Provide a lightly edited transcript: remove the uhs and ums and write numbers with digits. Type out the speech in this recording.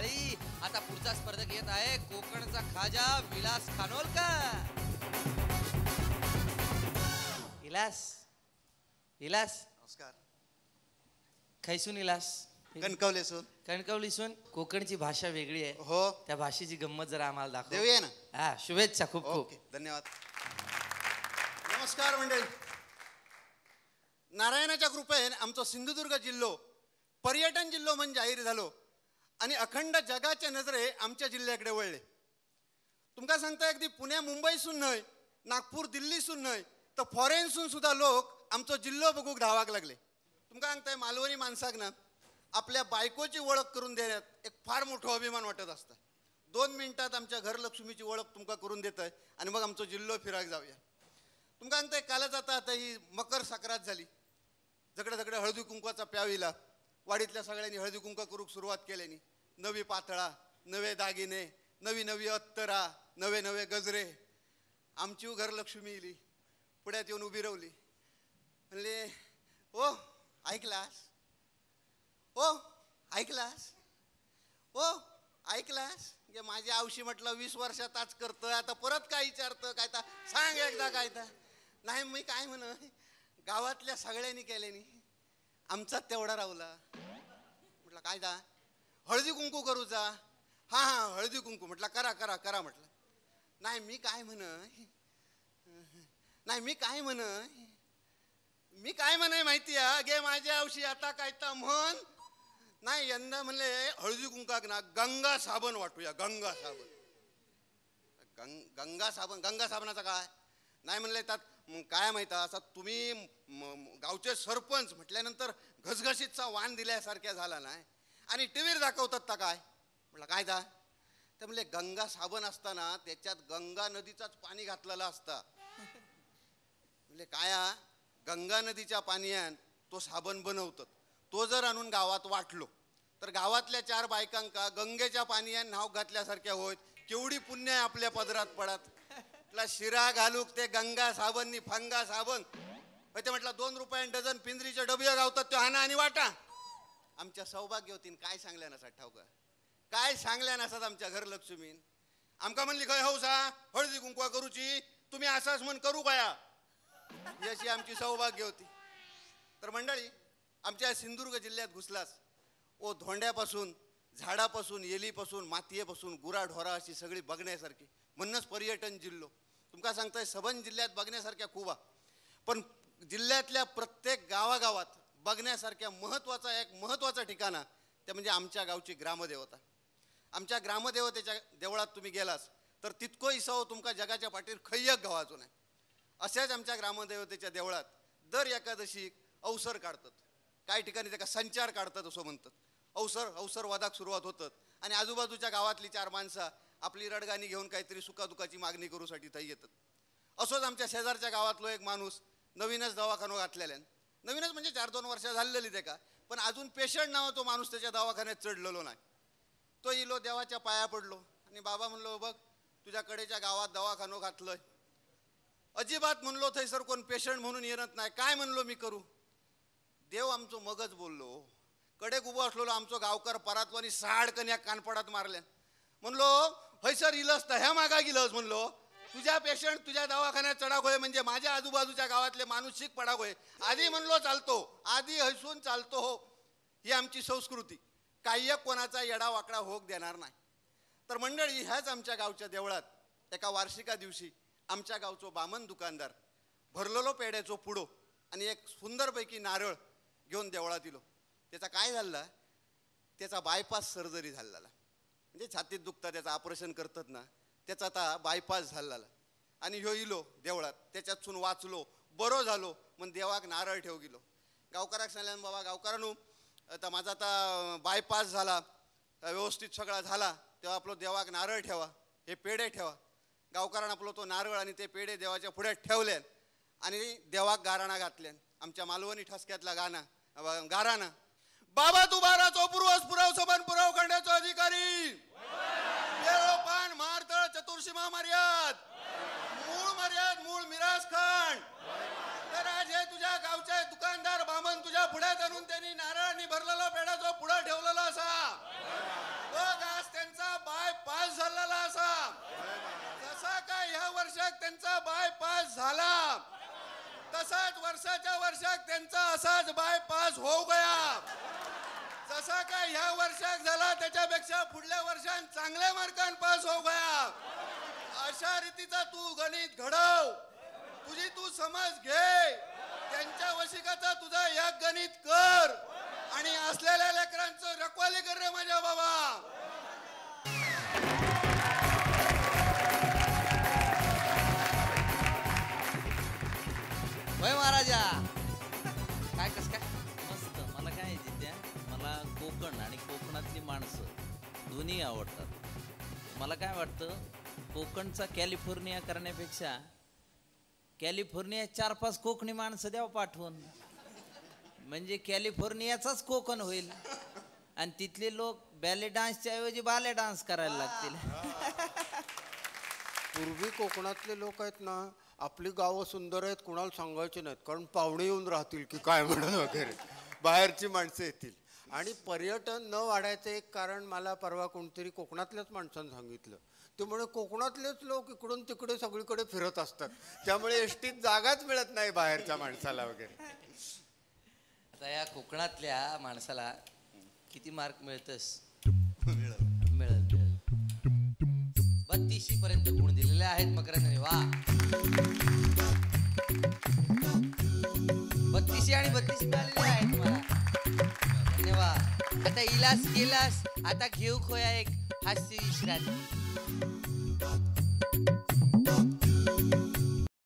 मंडळी, आता पुढचा स्पर्धक येत आहे कोकणचा खाजा विलास खानोलकर. इलास नमस्कार. खैसून इलास? कणकवलीसून. कणकवलीसून. कोकणची भाषा वेगळी आहे. हो. त्या भाषेची गंमत जरा आम्हाला दाखव. देऊया ना. हा, शुभेच्छा. खूप खूप धन्यवाद. नमस्कार मंडळी. नारायणाच्या कृपेने आमचा सिंधुदुर्ग जिल्हो पर्यटन जिल्हो म्हणून जाहीर झालो आणि अखंड जगाच्या नजरे आमच्या जिल्ह्याकडे वळले. तुमका सांगता अगदी पुणे मुंबईसून न्हय, नागपूर दिल्लीसून न्हय, तर फॉरेनसून सुद्धा लोक आमचो जिल्हो बघूक धावाक लागले. तुमका सांगताय मालवणी माणसाक ना आपल्या बायकोची ओळख करून देण्यात एक फार मोठा अभिमान वाटत असतं. 2 मिनिटात आमच्या घरलक्ष्मीची ओळख तुमका करून देत आहे आणि मग आमचो जिल्हो फिराक जाऊया. तुमका सांगताय कालच आता ही मकर संक्रांत झाली. झगडे झगडे हळदी कुंकवाचा प्याविला. वाडीतल्या सगळ्यांनी हळदी कुंकवा करूक सुरुवात केल्यानी. नवी पातळा, नवे दागिने, नवी नवी अत्तरा, नवे नवे गजरे. आमची घरलक्ष्मी इली, पुढ्यात येऊन उभी रावली. म्हणले, ओ ऐकलास? ओ ऐकलास? ओ ऐकलास? गे माझी आवशी म्हटलं 20 वर्षात आज करतं, आता परत काय विचारतं? काय तर सांग एकदा. काय तर नाही. मी काय म्हण, गावातल्या सगळ्यांनी केल्यानी आमचा तेवढा रावला. म्हटलं काय दा? हळदी कुंकू करूचा? हां हां हळदी कुंकू. म्हटलं करा करा करा. म्हटलं नाही मी काय म्हण, नाही मी काय म्हण, मी काय म्हणाय माहिती आहे गे माझी आवशी आता काय तर म्हण. नाही यंदा म्हणले हळदी कुंकाक ना गंगा साबण वाटूया. गंगा साबण. गंगा साबण. गंगा साबणाचा काय? नाही म्हणले त्यात काय माहिती असं तुम्ही गावचे सरपंच म्हटल्यानंतर घसघशीतचा वाण दिल्यासारख्या झाला नाही आणि टीव्हीवर दाखवतात तर काय? म्हटलं काय दा? तर म्हणले गंगा साबण असताना त्याच्यात गंगा नदीचाच पाणी घातलेलं असतं. म्हणजे काय? गंगा नदीच्या पाण्यात तो साबण बनवतात. तो जर आणून गावात वाटलो तर गावातल्या 4 बायकांका गंगेच्या पाण्यात नाव घातल्यासारख्या होत. केवढी पुण्य आहे आपल्या पदरात पडत. शिरा घालूक ते गंगा साबणनी फंगा साबण. ते म्हटलं 2 रुपयां डझन पिंजरीचे डबे गावतात ते हाना आणि वाटा. आमच्या सौभाग्यवतीन काय सांगल्या नसतात ठाऊका? काय सांगल्या नसतात आमच्या घरलक्ष्मीन. आमका म्हणली खय हौसा हळदी कुंकवा करूची, तुम्ही असाच म्हण करू काय? याची आमची सौभाग्य होती. तर मंडळी आमच्या सिंधुदुर्ग जिल्ह्यात घुसलास ओ धोंड्यापासून, झाडापासून, येलीपासून, मातीयेपासून, गुराढोरा अशी सगळी बघण्यासारखी. म्हणूनच पर्यटन जिल्हो. तुमका सांगताय सबंध जिल्ह्यात बघण्यासारख्या खूप आहे. पण जिल्ह्यातल्या प्रत्येक गावागावात बघण्यासारख्या महत्त्वाचं ठिकाण ते म्हणजे आमच्या गावची ग्रामदेवता. आमच्या ग्रामदेवतेच्या देवळात तुम्ही गेलास तर तितको इसव तुमका जगाच्या पाठीवर खय्यक गावाचो नाही. अशाच आमच्या ग्रामदेवतेच्या देवळात दर एकादशी अवसर काढतात. काही ठिकाणी त्याला संचार काढतात असं म्हणतात. अवसर वादाक सुरुवात होतात आणि आजूबाजूच्या गावातली 4 माणसं आपली रडगाणी घेऊन काहीतरी सुखादुखाची मागणी करूसाठी थंय येतात. असोच आमच्या शेजारच्या गावातलो एक माणूस नवीनच दवाखानो घातलेल्यान, नवीनच म्हणजे 4-2 वर्ष झालेली ते का, पण अजून पेशंट नाव तो माणूस त्याच्या दवाखान्यात चढलेलो नाही. तो इलो देवाच्या पाया पडलो आणि बाबा म्हणलो बघ तुझ्याकडेच्या गावात दवाखानो घातलंय. अजिबात म्हणलो थंयसर कोण पेशंट म्हणून येत नाही. काय म्हणलो मी करू? देव आमचं मगच बोललो. कडेक उभं असलेलो आमचं गावकर परातवानी साडकन या कानपडात मारल्या. म्हणलो हयसर इलस तर ह्या मागा गेलस. म्हणलो तुझ्या पेशंट तुझ्या दवाखान्यात चढाक होय म्हणजे माझ्या आजूबाजूच्या गावातले माणूस शिक पडाक होय. आधी म्हणलो चालतो, आधी हयसून चालतो हो. ही आमची संस्कृती. काही कोणाचा येडा वाकडा होक देणार नाही. तर मंडळी ह्याच आमच्या गावच्या देवळात एका वार्षिका दिवशी आमच्या गावचो बामण दुकानदार भरलेलो पेड्याचो पुडो आणि एक सुंदरपैकी नारळ घेऊन देवळात इलो. त्याचा काय झाला? त्याचा बायपास सर्जरी झालेला. म्हणजे छातीत दुखता त्याचं ऑपरेशन करतात ना, त्याचा आता बायपास झालेला. आणि ह्यो इलो देवळात त्याच्यातून वाचलो, बरो झालो. मग देवाक नारळ ठेव गेलो. गावकराक सांगल्यान बाबा गावकरांनो आता माझा आता बायपास झाला, व्यवस्थित सगळा झाला, तेव्हा आपलं देवाक नारळ ठेवा, हे पेढे ठेवा. गावकरांना आपलं तो नारळ आणि ते पेढे देवाच्या पुढे ठेवल्यान आणि देवाक गाराणा घातल्यान. आमच्या मालवणी ठसक्यातला गाराणा बाबा तू बाराचो पूर्वज पुराव सबन पुराव खंडाचो अधिकारी पान मारतळ चतुर्शीमा मर्याद मूळ मिराज खान. तर आज हे तुझ्या गावचे दुकानदार बामण तुझ्या पुढ्यात आणून त्यांनी नारळांनी भरलेला पेढा जो पुढे ठेवलेला असा बघ. त्यांचा बायपास झाला तसाच वर्षाच्या वर्षात त्यांचा असाच बायपास होऊ गया. जसा काय ह्या वर्षात झाला त्याच्यापेक्षा पुढल्या वर्षात चांगल्या मार्कान पास होऊ गया. अशा रीतीचा तू गणित घडव, तुझी तू समज घे, त्यांच्या वशिकाचा तुझा एक गणित कर आणि असलेल्या लेकरांचं रखवाली कर रे माझ्या बाबा. होय महाराजा. काय कस काय मस्त. मला काय आहे जित्या, मला कोकण आणि कोकणातली माणसं दोन्ही आवडतात. मला काय वाटतं, कोकणचा कॅलिफोर्निया करण्यापेक्षा कॅलिफोर्निया 4-5 कोकणी माणसं द्यावं पाठवून, म्हणजे कॅलिफोर्नियाचाच कोकण होईल आणि तिथले लोक बॅले डान्सच्या ऐवजी बाले डान्स करायला लागतील. पूर्वी कोकणातले लोक आहेत ना, आपली गावं सुंदर आहेत कुणाला सांगायचे नाहीत, कारण पाहुणे येऊन राहतील की काय म्हणून वगैरे, बाहेरची माणसं येतील. आणि पर्यटन न वाढायचं एक कारण मला परवा कोणतरी कोकणातल्याच माणसानं सांगितलं. ते म्हणे कोकणातलेच लोक इकडून तिकडे सगळीकडे फिरत असतात, त्यामुळे एसटीत जागाच मिळत नाही बाहेरच्या माणसाला वगैरे. आता या कोकणातल्या माणसाला किती मार्क मिळतस? मिळेल 32 पर्यंत गुण दिलेले आहेत मकरांनी. वा 32 आणि 32 मिळालेले आहेत मला. धन्यवाद. आता इलास केलास, आता घेऊ खोया एक हास्य विश्रांती.